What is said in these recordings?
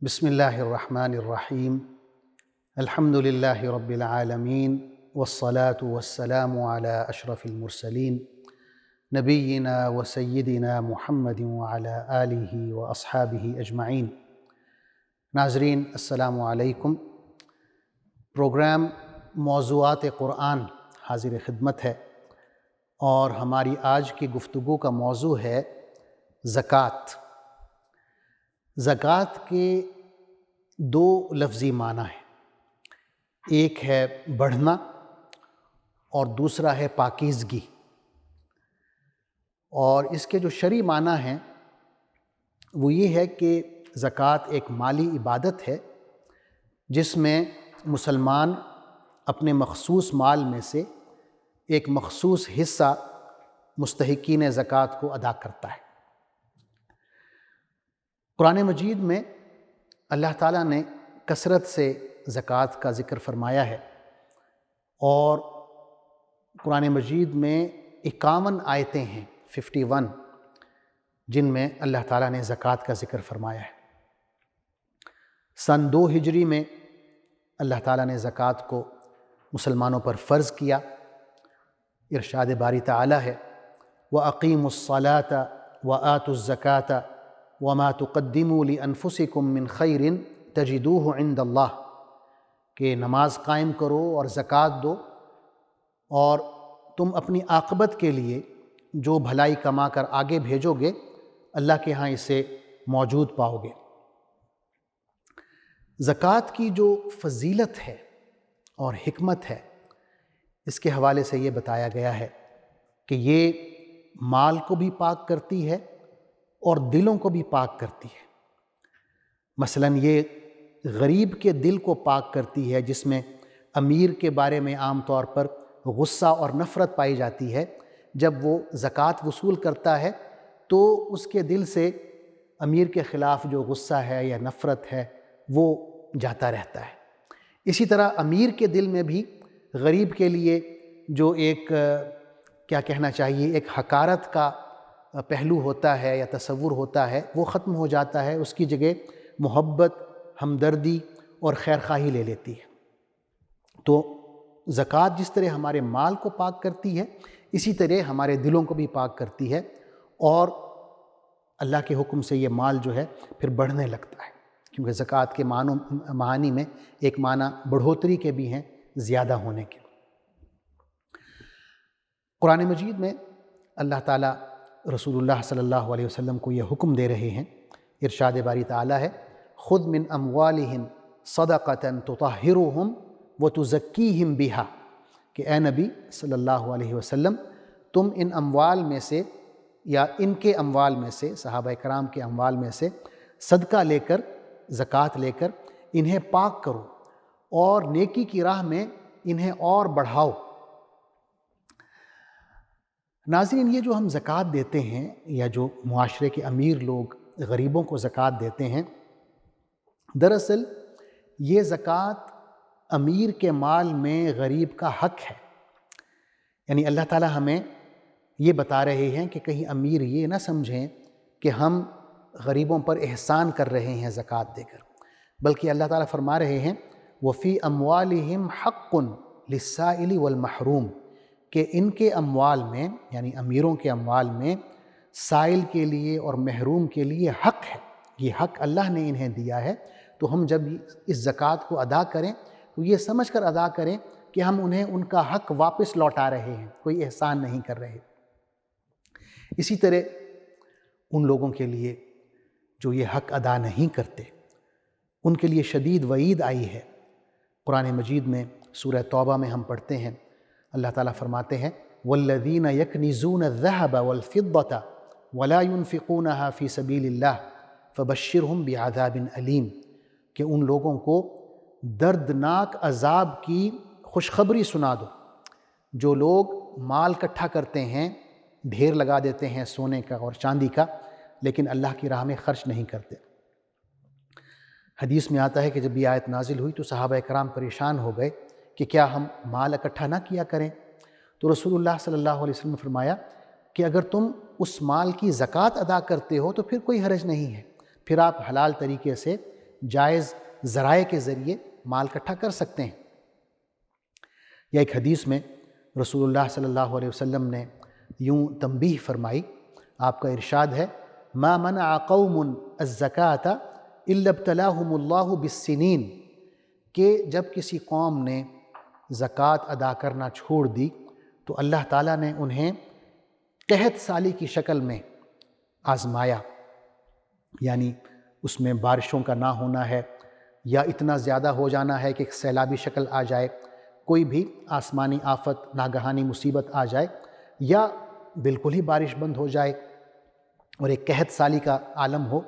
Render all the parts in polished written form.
بسم اللہ الرحمن الرحیم الحمد للہ رب العالمین والصلاة والسلام علی اشرف المرسلین نبینا و سیدنا محمد وعلی آلہ و اصحابہ اجمعین۔ ناظرین السلام علیکم۔ پروگرام موضوعات قرآن حاضر خدمت ہے اور ہماری آج کی گفتگو کا موضوع ہے زکوٰۃ۔ زکوٰۃ کے دو لفظی معنی ہیں، ایک ہے بڑھنا اور دوسرا ہے پاکیزگی، اور اس کے جو شرعی معنی ہیں وہ یہ ہے کہ زکوٰۃ ایک مالی عبادت ہے جس میں مسلمان اپنے مخصوص مال میں سے ایک مخصوص حصہ مستحقین زکوٰۃ کو ادا کرتا ہے۔ قرآن مجید میں اللہ تعالیٰ نے کثرت سے زکوٰۃ کا ذکر فرمایا ہے، اور قرآن مجید میں 51 آیتیں ہیں 51 جن میں اللہ تعالیٰ نے زکوٰۃ کا ذکر فرمایا ہے۔ سن 2 ہجری میں اللہ تعالیٰ نے زکوٰۃ کو مسلمانوں پر فرض کیا۔ ارشاد باری تعالیٰ ہے وَأَقِیمُوا الصَّلَاةَ وَآتُوا الزَّکَاةَ وَمَا تُقَدِّمُوا لِأَنفُسِكُم مِّن خَيْرٍ تَجِدُوهُ عِندَ اللَّهِ، کہ نماز قائم کرو اور زکوٰۃ دو، اور تم اپنی عاقبت کے لیے جو بھلائی کما کر آگے بھیجو گے اللہ کے ہاں اسے موجود پاؤ گے۔ زکوٰۃ کی جو فضیلت ہے اور حکمت ہے اس کے حوالے سے یہ بتایا گیا ہے کہ یہ مال کو بھی پاک کرتی ہے اور دلوں کو بھی پاک کرتی ہے۔ مثلاً یہ غریب کے دل کو پاک کرتی ہے، جس میں امیر کے بارے میں عام طور پر غصہ اور نفرت پائی جاتی ہے۔ جب وہ زکوٰۃ وصول کرتا ہے تو اس کے دل سے امیر کے خلاف جو غصہ ہے یا نفرت ہے وہ جاتا رہتا ہے۔ اسی طرح امیر کے دل میں بھی غریب کے لیے جو ایک کیا کہنا چاہیے ایک حقارت کا پہلو ہوتا ہے یا تصور ہوتا ہے وہ ختم ہو جاتا ہے، اس کی جگہ محبت، ہمدردی اور خیرخواہی لے لیتی ہے۔ تو زکوٰۃ جس طرح ہمارے مال کو پاک کرتی ہے اسی طرح ہمارے دلوں کو بھی پاک کرتی ہے، اور اللہ کے حکم سے یہ مال جو ہے پھر بڑھنے لگتا ہے، کیونکہ زکوٰۃ کے معانی میں ایک معنی بڑھوتری کے بھی ہیں، زیادہ ہونے کے۔ قرآن مجید میں اللہ تعالیٰ رسول اللہ صلی اللہ علیہ وسلم کو یہ حکم دے رہے ہیں۔ ارشاد باری تعالیٰ ہے خُذْ مِنْ أَمْوَالِهِمْ صَدَقَةً تُطَهِّرُهُمْ وَتُزَكِّيهِمْ بِهَا، کہ اے نبی صلی اللہ علیہ وسلم تم ان اموال میں سے یا ان کے اموال میں سے، صحابہ کرام کے اموال میں سے صدقہ لے کر، زکوٰۃ لے کر انہیں پاک کرو اور نیکی کی راہ میں انہیں اور بڑھاؤ۔ ناظرین، یہ جو ہم زکوٰۃ دیتے ہیں یا جو معاشرے کے امیر لوگ غریبوں کو زکوٰۃ دیتے ہیں، دراصل یہ زکوٰۃ امیر کے مال میں غریب کا حق ہے۔ یعنی اللہ تعالیٰ ہمیں یہ بتا رہے ہیں کہ کہیں امیر یہ نہ سمجھیں کہ ہم غریبوں پر احسان کر رہے ہیں زکوٰۃ دے کر، بلکہ اللہ تعالیٰ فرما رہے ہیں وَفِي أَمْوَالِهِمْ حَقٌّ لِلسَّائِلِ وَالْمَحْرُومِ، کہ ان کے اموال میں یعنی امیروں کے اموال میں سائل کے لیے اور محروم کے لیے حق ہے۔ یہ حق اللہ نے انہیں دیا ہے، تو ہم جب اس زکوٰۃ کو ادا کریں تو یہ سمجھ کر ادا کریں کہ ہم انہیں ان کا حق واپس لوٹا رہے ہیں، کوئی احسان نہیں کر رہے۔ اسی طرح ان لوگوں کے لیے جو یہ حق ادا نہیں کرتے ان کے لیے شدید وعید آئی ہے۔ قرآن مجید میں سورہ توبہ میں ہم پڑھتے ہیں، اللہ تعالیٰ فرماتے ہیں وَالَّذِينَ يَكْنِزُونَ الذَّهَبَ وَالْفِضَّةَ وَلَا يُنْفِقُونَهَا فِي سَبِيلِ اللَّهِ فَبَشِّرْهُمْ بِعَذَابٍ أَلِيمٍ، کہ ان لوگوں کو دردناک عذاب کی خوشخبری سنا دو جو لوگ مال اکٹھا کرتے ہیں، ڈھیر لگا دیتے ہیں سونے کا اور چاندی کا، لیکن اللہ کی راہ میں خرچ نہیں کرتے۔ حدیث میں آتا ہے کہ جب یہ آیت نازل ہوئی تو صحابہ کرام پریشان ہو گئے کہ کیا ہم مال اکٹھا نہ کیا کریں؟ تو رسول اللہ صلی اللہ علیہ وسلم نے فرمایا کہ اگر تم اس مال کی زکوٰۃ ادا کرتے ہو تو پھر کوئی حرج نہیں ہے، پھر آپ حلال طریقے سے جائز ذرائع کے ذریعے مال اکٹھا کر سکتے ہیں۔ یا ایک حدیث میں رسول اللہ صلی اللہ علیہ وسلم نے یوں تنبیہ فرمائی، آپ کا ارشاد ہے ما منع قوم الزکاۃ الا ابتلاہم اللہ بالسنین، کہ جب کسی قوم نے زکوٰۃ ادا کرنا چھوڑ دی تو اللہ تعالیٰ نے انہیں قحط سالی کی شکل میں آزمایا، یعنی اس میں بارشوں کا نہ ہونا ہے، یا اتنا زیادہ ہو جانا ہے کہ ایک سیلابی شکل آ جائے، کوئی بھی آسمانی آفت ناگہانی مصیبت آ جائے، یا بالکل ہی بارش بند ہو جائے اور ایک قحط سالی کا عالم ہو۔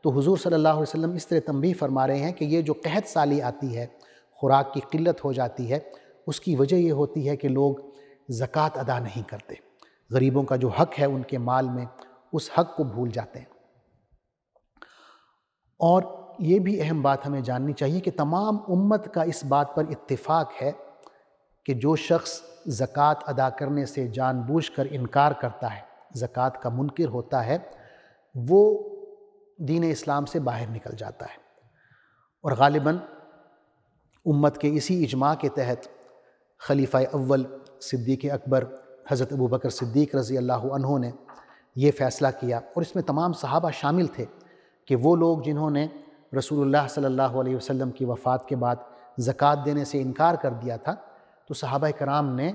تو حضور صلی اللہ علیہ وسلم اس طرح تنبیہ فرما رہے ہیں کہ یہ جو قحط سالی آتی ہے، خوراک کی قلت ہو جاتی ہے، اس کی وجہ یہ ہوتی ہے کہ لوگ زکوٰۃ ادا نہیں کرتے، غریبوں کا جو حق ہے ان کے مال میں، اس حق کو بھول جاتے ہیں۔ اور یہ بھی اہم بات ہمیں جاننی چاہیے کہ تمام امت کا اس بات پر اتفاق ہے کہ جو شخص زکوٰۃ ادا کرنے سے جان بوجھ کر انکار کرتا ہے، زکوٰۃ کا منکر ہوتا ہے، وہ دین اسلام سے باہر نکل جاتا ہے۔ اور غالباً امت کے اسی اجماع کے تحت خلیفہ اول صدیق اکبر حضرت ابوبکر صدیق رضی اللہ عنہ نے یہ فیصلہ کیا، اور اس میں تمام صحابہ شامل تھے، کہ وہ لوگ جنہوں نے رسول اللہ صلی اللہ علیہ وسلم کی وفات کے بعد زکوٰۃ دینے سے انکار کر دیا تھا، تو صحابہ کرام نے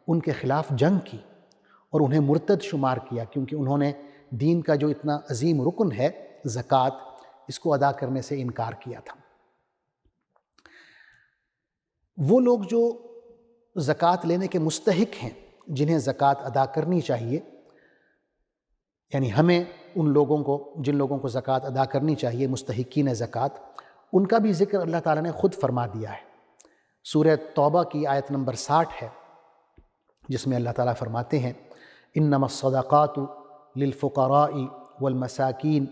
ان کے خلاف جنگ کی اور انہیں مرتد شمار کیا، کیونکہ انہوں نے دین کا جو اتنا عظیم رکن ہے زکوٰۃ، اس کو ادا کرنے سے انکار کیا تھا۔ وہ لوگ جو زکوٰۃ لینے کے مستحق ہیں، جنہیں زکوٰۃ ادا کرنی چاہیے، یعنی ہمیں ان لوگوں کو، جن لوگوں کو زکوٰۃ ادا کرنی چاہیے، مستحقین زکوٰۃ، ان کا بھی ذکر اللہ تعالیٰ نے خود فرما دیا ہے۔ سورہ توبہ کی آیت نمبر 60 ہے، جس میں اللہ تعالیٰ فرماتے ہیں انما الصدقات للفقراء والمساکین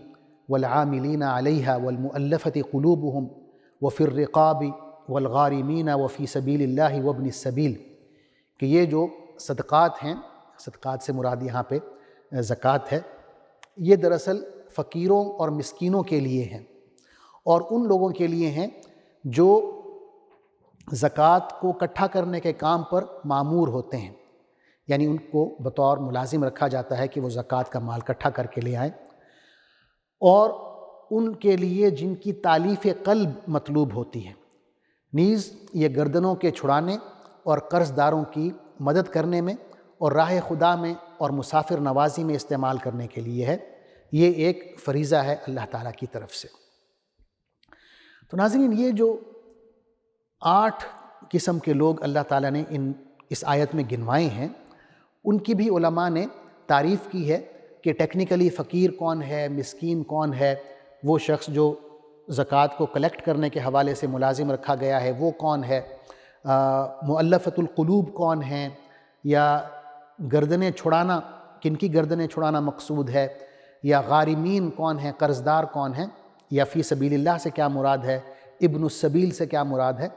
والعاملین علیہا والمؤلفۃ قلوبہم وفی الرقاب والغارمین وفی سبیل اللہ وابن السبیل، کہ یہ جو صدقات ہیں، صدقات سے مراد یہاں پہ زکوٰۃ ہے، یہ دراصل فقیروں اور مسکینوں کے لیے ہیں، اور ان لوگوں کے لیے ہیں جو زکوٰۃ کو اکٹھا کرنے کے کام پر مامور ہوتے ہیں، یعنی ان کو بطور ملازم رکھا جاتا ہے کہ وہ زکوٰۃ کا مال اکٹھا کر کے لے آئیں، اور ان کے لیے جن کی تالیف قلب مطلوب ہوتی ہے، نیز یہ گردنوں کے چھڑانے اور قرض داروں کی مدد کرنے میں اور راہ خدا میں اور مسافر نوازی میں استعمال کرنے کے لیے ہے۔ یہ ایک فریضہ ہے اللہ تعالیٰ کی طرف سے۔ تو ناظرین، یہ جو 8 قسم کے لوگ اللہ تعالیٰ نے اس آیت میں گنوائے ہیں، ان کی بھی علماء نے تعریف کی ہے کہ ٹیکنیکلی فقیر کون ہے، مسکین کون ہے، وہ شخص جو زکوٰۃ کو کلیکٹ کرنے کے حوالے سے ملازم رکھا گیا ہے وہ کون ہے، مؤلفۃ القلوب کون ہیں، یا گردنیں چھڑانا، کن کی گردنیں چھڑانا مقصود ہے، یا غارمین کون ہیں، قرض دار کون ہیں، یا فی سبیل اللہ سے کیا مراد ہے، ابن السبیل سے کیا مراد ہے۔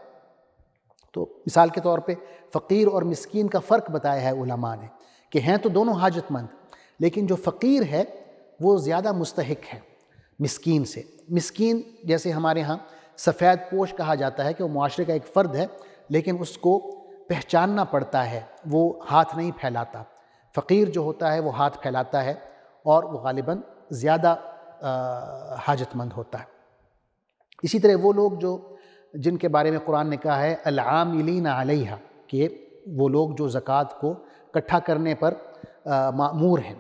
تو مثال کے طور پہ فقیر اور مسکین کا فرق بتایا ہے علماء نے، کہ ہیں تو دونوں حاجت مند، لیکن جو فقیر ہے وہ زیادہ مستحق ہے مسکین سے۔ مسکین جیسے ہمارے ہاں سفید پوش کہا جاتا ہے کہ وہ معاشرے کا ایک فرد ہے، لیکن اس کو پہچاننا پڑتا ہے، وہ ہاتھ نہیں پھیلاتا۔ فقیر جو ہوتا ہے وہ ہاتھ پھیلاتا ہے اور وہ غالباً زیادہ حاجت مند ہوتا ہے۔ اسی طرح وہ لوگ جن کے بارے میں قرآن نے کہا ہے العاملین علیہا، کہ وہ لوگ جو زکوٰۃ کو اکٹھا کرنے پر مأمور ہیں،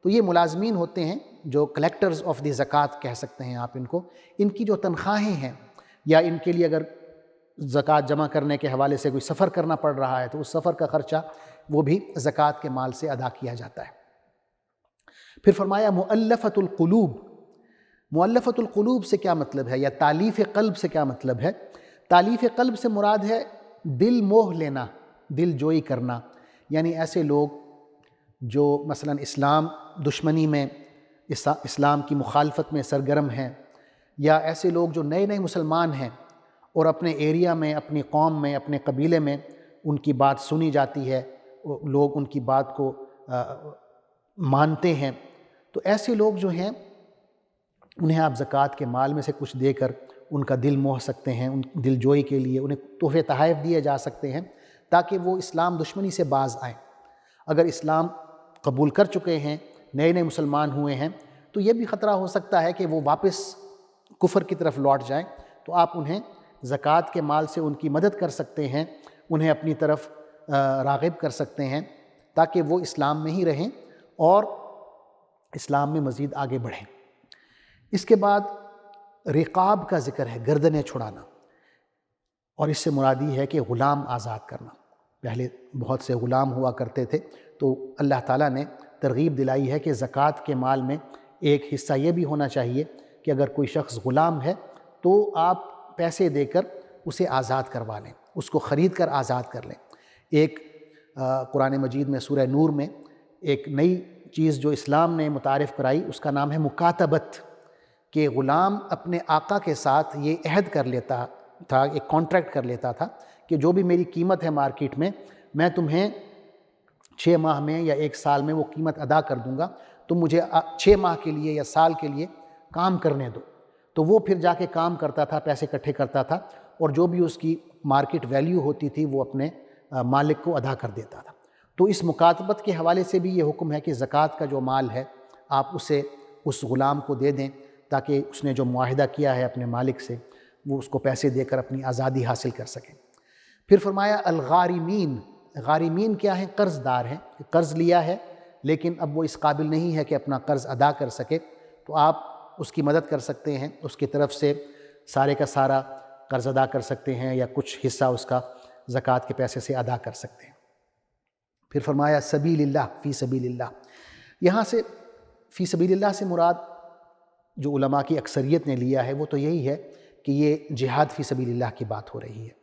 تو یہ ملازمین ہوتے ہیں، جو کلیکٹرز آف دی زکوٰۃ کہہ سکتے ہیں آپ ان کو۔ ان کی جو تنخواہیں ہیں، یا ان کے لیے اگر زکوٰۃ جمع کرنے کے حوالے سے کوئی سفر کرنا پڑ رہا ہے تو اس سفر کا خرچہ وہ بھی زکوٰۃ کے مال سے ادا کیا جاتا ہے۔ پھر فرمایا مؤلفۃ القلوب۔ مؤلفۃ القلوب سے کیا مطلب ہے، یا تالیف قلب سے کیا مطلب ہے؟ تالیف قلب سے مراد ہے دل موہ لینا، دل جوئی کرنا، یعنی ایسے لوگ جو مثلا اسلام دشمنی میں، اسلام کی مخالفت میں سرگرم ہیں، یا ایسے لوگ جو نئے نئے مسلمان ہیں اور اپنے ایریا میں، اپنی قوم میں، اپنے قبیلے میں ان کی بات سنی جاتی ہے، لوگ ان کی بات کو مانتے ہیں، تو ایسے لوگ جو ہیں انہیں آپ زکوٰۃ کے مال میں سے کچھ دے کر ان کا دل موہ سکتے ہیں، ان دل جوئی کے لیے انہیں تحفے تحائف دیے جا سکتے ہیں تاکہ وہ اسلام دشمنی سے باز آئیں۔ اگر اسلام قبول کر چکے ہیں، نئے نئے مسلمان ہوئے ہیں، تو یہ بھی خطرہ ہو سکتا ہے کہ وہ واپس کفر کی طرف لوٹ جائیں، تو آپ انہیں زکوٰۃ کے مال سے ان کی مدد کر سکتے ہیں، انہیں اپنی طرف راغب کر سکتے ہیں تاکہ وہ اسلام میں ہی رہیں اور اسلام میں مزید آگے بڑھیں۔ اس کے بعد رقاب کا ذکر ہے، گردنیں چھڑانا، اور اس سے مراد یہ ہے کہ غلام آزاد کرنا۔ پہلے بہت سے غلام ہوا کرتے تھے، تو اللہ تعالیٰ نے ترغیب دلائی ہے کہ زکوٰۃ کے مال میں ایک حصہ یہ بھی ہونا چاہیے کہ اگر کوئی شخص غلام ہے تو آپ پیسے دے کر اسے آزاد کروا لیں، اس کو خرید کر آزاد کر لیں۔ ایک قرآن مجید میں سورہ نور میں ایک نئی چیز جو اسلام نے متعارف کرائی، اس کا نام ہے مکاتبت، کہ غلام اپنے آقا کے ساتھ یہ عہد کر لیتا تھا، ایک کانٹریکٹ کر لیتا تھا کہ جو بھی میری قیمت ہے مارکیٹ میں تمہیں 6 ماہ میں یا 1 سال میں وہ قیمت ادا کر دوں گا، تم مجھے 6 ماہ کے لیے یا سال کے لیے کام کرنے دو۔ تو وہ پھر جا کے کام کرتا تھا، پیسے اکٹھے کرتا تھا، اور جو بھی اس کی مارکیٹ ویلیو ہوتی تھی وہ اپنے مالک کو ادا کر دیتا تھا۔ تو اس مکاتبت کے حوالے سے بھی یہ حکم ہے کہ زکوٰۃ کا جو مال ہے آپ اسے اس غلام کو دے دیں تاکہ اس نے جو معاہدہ کیا ہے اپنے مالک سے وہ اس کو پیسے دے کر اپنی آزادی حاصل کر سکیں۔ پھر فرمایا الغارمین، غارمین کیا ہیں؟ قرض دار ہیں، قرض لیا ہے لیکن اب وہ اس قابل نہیں ہے کہ اپنا قرض ادا کر سکے، تو آپ اس کی مدد کر سکتے ہیں، اس کی طرف سے سارے کا سارا قرض ادا کر سکتے ہیں یا کچھ حصہ اس کا زکوٰۃ کے پیسے سے ادا کر سکتے ہیں۔ پھر فرمایا سبیل اللہ، فی سبیل اللہ، یہاں سے فی سبیل اللہ سے مراد جو علماء کی اکثریت نے لیا ہے وہ تو یہی ہے کہ یہ جہاد فی سبیل اللہ کی بات ہو رہی ہے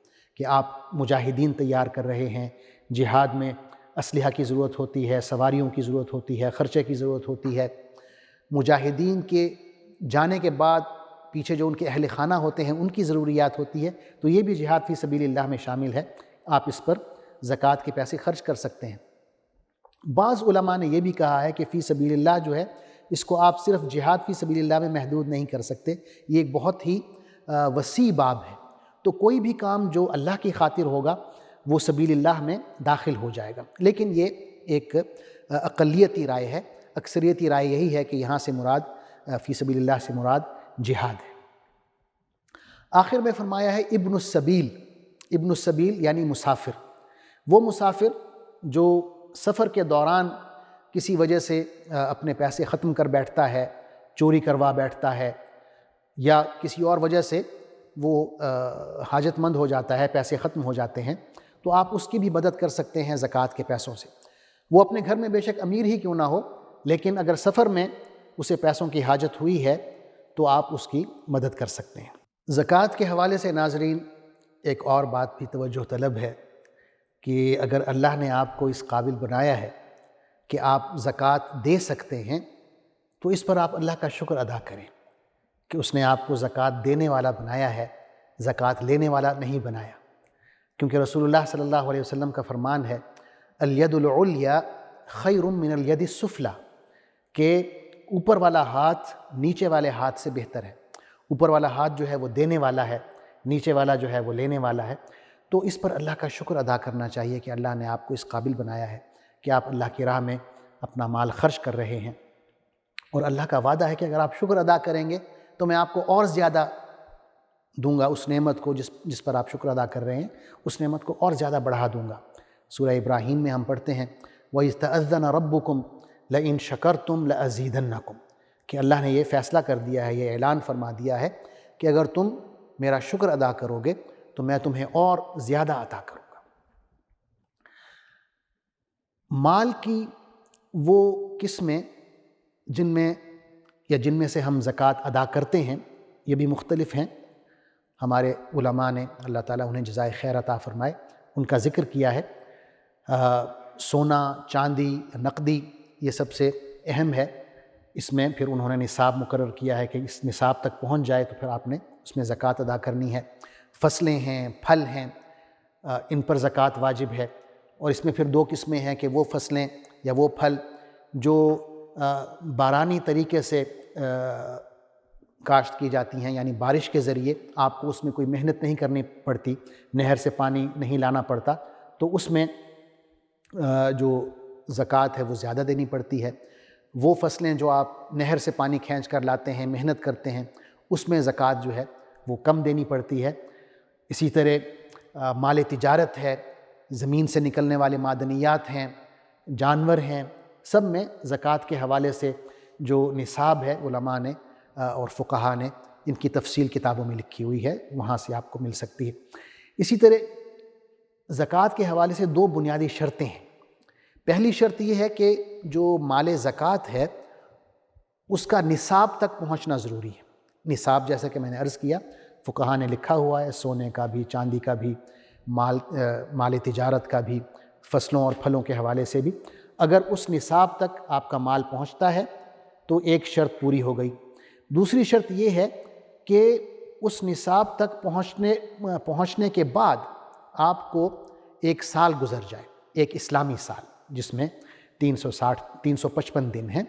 کہ آپ مجاہدین تیار کر رہے ہیں۔ جہاد میں اسلحہ کی ضرورت ہوتی ہے، سواریوں کی ضرورت ہوتی ہے، خرچے کی ضرورت ہوتی ہے۔ مجاہدین کے جانے کے بعد پیچھے جو ان کے اہل خانہ ہوتے ہیں ان کی ضروریات ہوتی ہے، تو یہ بھی جہاد فی سبیل اللہ میں شامل ہے، آپ اس پر زکوٰۃ کے پیسے خرچ کر سکتے ہیں۔ بعض علماء نے یہ بھی کہا ہے کہ فی سبیل اللہ جو ہے اس کو آپ صرف جہاد فی سبیل اللہ میں محدود نہیں کر سکتے، یہ ایک بہت ہی وسیع باب ہے، تو کوئی بھی کام جو اللہ کی خاطر ہوگا وہ سبیل اللہ میں داخل ہو جائے گا۔ لیکن یہ ایک اقلیتی رائے ہے، اکثریتی رائے یہی ہے کہ یہاں سے مراد فی سبیل اللہ سے مراد جہاد ہے۔ آخر میں فرمایا ہے ابن السبیل، ابن السبیل یعنی مسافر، وہ مسافر جو سفر کے دوران کسی وجہ سے اپنے پیسے ختم کر بیٹھتا ہے، چوری کروا بیٹھتا ہے، یا کسی اور وجہ سے وہ حاجت مند ہو جاتا ہے، پیسے ختم ہو جاتے ہیں، تو آپ اس کی بھی مدد کر سکتے ہیں زکوٰۃ کے پیسوں سے۔ وہ اپنے گھر میں بے شک امیر ہی کیوں نہ ہو، لیکن اگر سفر میں اسے پیسوں کی حاجت ہوئی ہے تو آپ اس کی مدد کر سکتے ہیں۔ زکوٰۃ کے حوالے سے ناظرین ایک اور بات بھی توجہ طلب ہے کہ اگر اللہ نے آپ کو اس قابل بنایا ہے کہ آپ زکوٰۃ دے سکتے ہیں تو اس پر آپ اللہ کا شکر ادا کریں کہ اس نے آپ کو زکوٰۃ دینے والا بنایا ہے، زکوٰۃ لینے والا نہیں بنایا، کیونکہ رسول اللہ صلی اللہ علیہ وسلم کا فرمان ہے الید العلیٰ خیر من الید السفلیٰ، کہ اوپر والا ہاتھ نیچے والے ہاتھ سے بہتر ہے۔ اوپر والا ہاتھ جو ہے وہ دینے والا ہے، نیچے والا جو ہے وہ لینے والا ہے، تو اس پر اللہ کا شکر ادا کرنا چاہیے کہ اللہ نے آپ کو اس قابل بنایا ہے کہ آپ اللہ کی راہ میں اپنا مال خرچ کر رہے ہیں، اور اللہ کا وعدہ ہے کہ اگر آپ شکر ادا کریں گے تو میں آپ کو اور زیادہ دوں گا، اس نعمت کو جس پر آپ شکر ادا کر رہے ہیں اس نعمت کو اور زیادہ بڑھا دوں گا۔ سورہ ابراہیم میں ہم پڑھتے ہیں وَإِذْ تَأَذَّنَ رَبُّكُمْ لَئِن شَكَرْتُمْ لَأَزِيدَنَّكُمْ، کہ اللہ نے یہ فیصلہ کر دیا ہے، یہ اعلان فرما دیا ہے کہ اگر تم میرا شکر ادا کرو گے تو میں تمہیں اور زیادہ عطا کروں گا۔ مال کی وہ قسمیں جن میں سے ہم زکوٰۃ ادا کرتے ہیں یہ بھی مختلف ہیں۔ ہمارے علماء نے اللہ تعالیٰ انہیں جزائے خیر عطا فرمائے ان کا ذکر کیا ہے۔ سونا، چاندی، نقدی یہ سب سے اہم ہے، اس میں پھر انہوں نے نصاب مقرر کیا ہے کہ اس نصاب تک پہنچ جائے تو پھر آپ نے اس میں زکوٰۃ ادا کرنی ہے۔ فصلیں ہیں، پھل ہیں، ان پر زکوٰۃ واجب ہے، اور اس میں پھر 2 قسمیں ہیں کہ وہ فصلیں یا وہ پھل جو بارانی طریقے سے کاشت کی جاتی ہیں، یعنی بارش کے ذریعے آپ کو اس میں کوئی محنت نہیں کرنی پڑتی، نہر سے پانی نہیں لانا پڑتا، تو اس میں جو زکوٰۃ ہے وہ زیادہ دینی پڑتی ہے۔ وہ فصلیں جو آپ نہر سے پانی کھینچ کر لاتے ہیں، محنت کرتے ہیں، اس میں زکوٰۃ جو ہے وہ کم دینی پڑتی ہے۔ اسی طرح مال تجارت ہے، زمین سے نکلنے والے معدنیات ہیں، جانور ہیں، سب میں زکوٰۃ کے حوالے سے جو نصاب ہے علماء نے اور فقہا نے ان کی تفصیل کتابوں میں لکھی ہوئی ہے، وہاں سے آپ کو مل سکتی ہے۔ اسی طرح زکوٰۃ کے حوالے سے دو بنیادی شرطیں ہیں۔ پہلی شرط یہ ہے کہ جو مال زکوٰۃ ہے اس کا نصاب تک پہنچنا ضروری ہے۔ نصاب جیسا کہ میں نے عرض کیا فقہا نے لکھا ہوا ہے، سونے کا بھی، چاندی کا بھی، مال تجارت کا بھی، فصلوں اور پھلوں کے حوالے سے بھی۔ اگر اس نصاب تک آپ کا مال پہنچتا ہے تو ایک شرط پوری ہو گئی۔ دوسری شرط یہ ہے کہ اس نصاب تک پہنچنے کے بعد آپ کو ایک سال گزر جائے، ایک اسلامی سال جس میں 355 دن ہیں،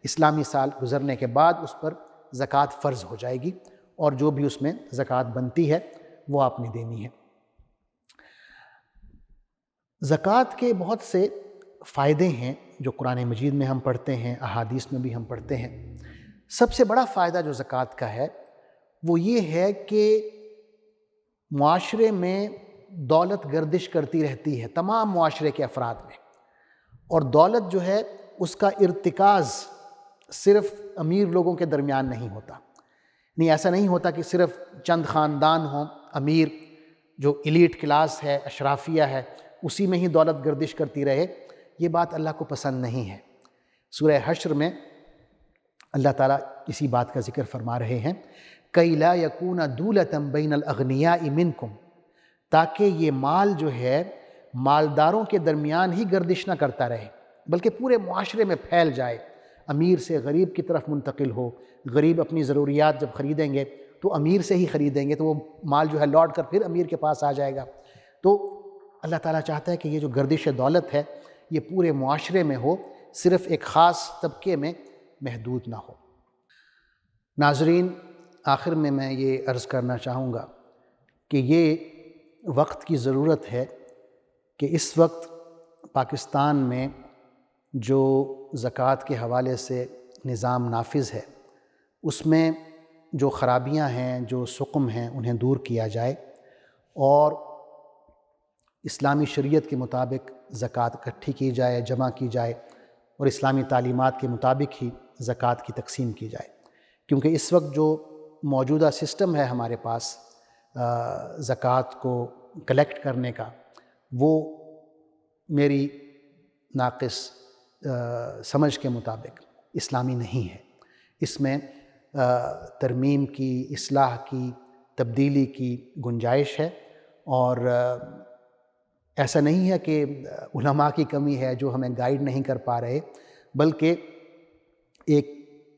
اسلامی سال گزرنے کے بعد اس پر زکوٰۃ فرض ہو جائے گی اور جو بھی اس میں زکوٰۃ بنتی ہے وہ آپ نے دینی ہے۔ زکوٰۃ کے بہت سے فائدے ہیں جو قرآن مجید میں ہم پڑھتے ہیں، احادیث میں بھی ہم پڑھتے ہیں۔ سب سے بڑا فائدہ جو زکوٰۃ کا ہے وہ یہ ہے کہ معاشرے میں دولت گردش کرتی رہتی ہے، تمام معاشرے کے افراد میں، اور دولت جو ہے اس کا ارتکاز صرف امیر لوگوں کے درمیان نہیں ہوتا۔ نہیں، ایسا نہیں ہوتا کہ صرف چند خاندان ہوں امیر، جو ایلیٹ کلاس ہے، اشرافیہ ہے، اسی میں ہی دولت گردش کرتی رہے۔ یہ بات اللہ کو پسند نہیں ہے۔ سورہ حشر میں اللہ تعالیٰ اسی بات کا ذکر فرما رہے ہیں، کَإْ لَا يَكُونَ دُولَةً بَيْنَ الْأَغْنِيَاءِ مِنْكُمْ، تاکہ یہ مال جو ہے مالداروں کے درمیان ہی گردش نہ کرتا رہے بلکہ پورے معاشرے میں پھیل جائے، امیر سے غریب کی طرف منتقل ہو۔ غریب اپنی ضروریات جب خریدیں گے تو امیر سے ہی خریدیں گے، تو وہ مال جو ہے لوٹ کر پھر امیر کے پاس آ جائے گا۔ تو اللہ تعالیٰ چاہتا ہے کہ یہ جو گردش دولت ہے یہ پورے معاشرے میں ہو، صرف ایک خاص طبقے میں محدود نہ ہو۔ ناظرین، آخر میں یہ عرض کرنا چاہوں گا کہ یہ وقت کی ضرورت ہے کہ اس وقت پاکستان میں جو زکوٰۃ کے حوالے سے نظام نافذ ہے اس میں جو خرابیاں ہیں، جو سقم ہیں، انہیں دور کیا جائے اور اسلامی شریعت کے مطابق زکوٰۃ اکٹھی کی جائے، جمع کی جائے اور اسلامی تعلیمات کے مطابق ہی زکوٰۃ کی تقسیم کی جائے، کیونکہ اس وقت جو موجودہ سسٹم ہے ہمارے پاس زکوٰۃ کو کلیکٹ کرنے کا، وہ میری ناقص سمجھ کے مطابق اسلامی نہیں ہے۔ اس میں ترمیم کی، اصلاح کی، تبدیلی کی گنجائش ہے، اور ایسا نہیں ہے کہ علماء کی کمی ہے جو ہمیں گائیڈ نہیں کر پا رہے، بلکہ ایک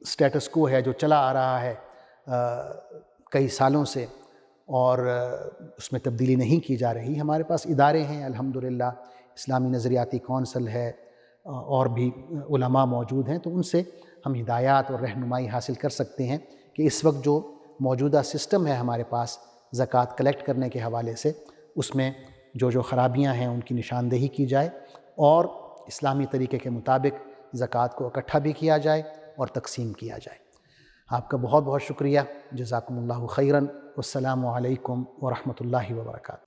سٹیٹس کو ہے جو چلا آ رہا ہے کئی سالوں سے اور اس میں تبدیلی نہیں کی جا رہی۔ ہمارے پاس ادارے ہیں الحمدللہ، اسلامی نظریاتی کونسل ہے اور بھی علماء موجود ہیں، تو ان سے ہم ہدایات اور رہنمائی حاصل کر سکتے ہیں کہ اس وقت جو موجودہ سسٹم ہے ہمارے پاس زکوٰۃ کلیکٹ کرنے کے حوالے سے، اس میں جو خرابیاں ہیں ان کی نشاندہی کی جائے اور اسلامی طریقے کے مطابق زکوٰۃ کو اکٹھا بھی کیا جائے اور تقسیم کیا جائے۔ آپ کا بہت بہت شکریہ، جزاکم اللہ خیراً، والسلام علیکم ورحمۃ اللہ وبرکاتہ۔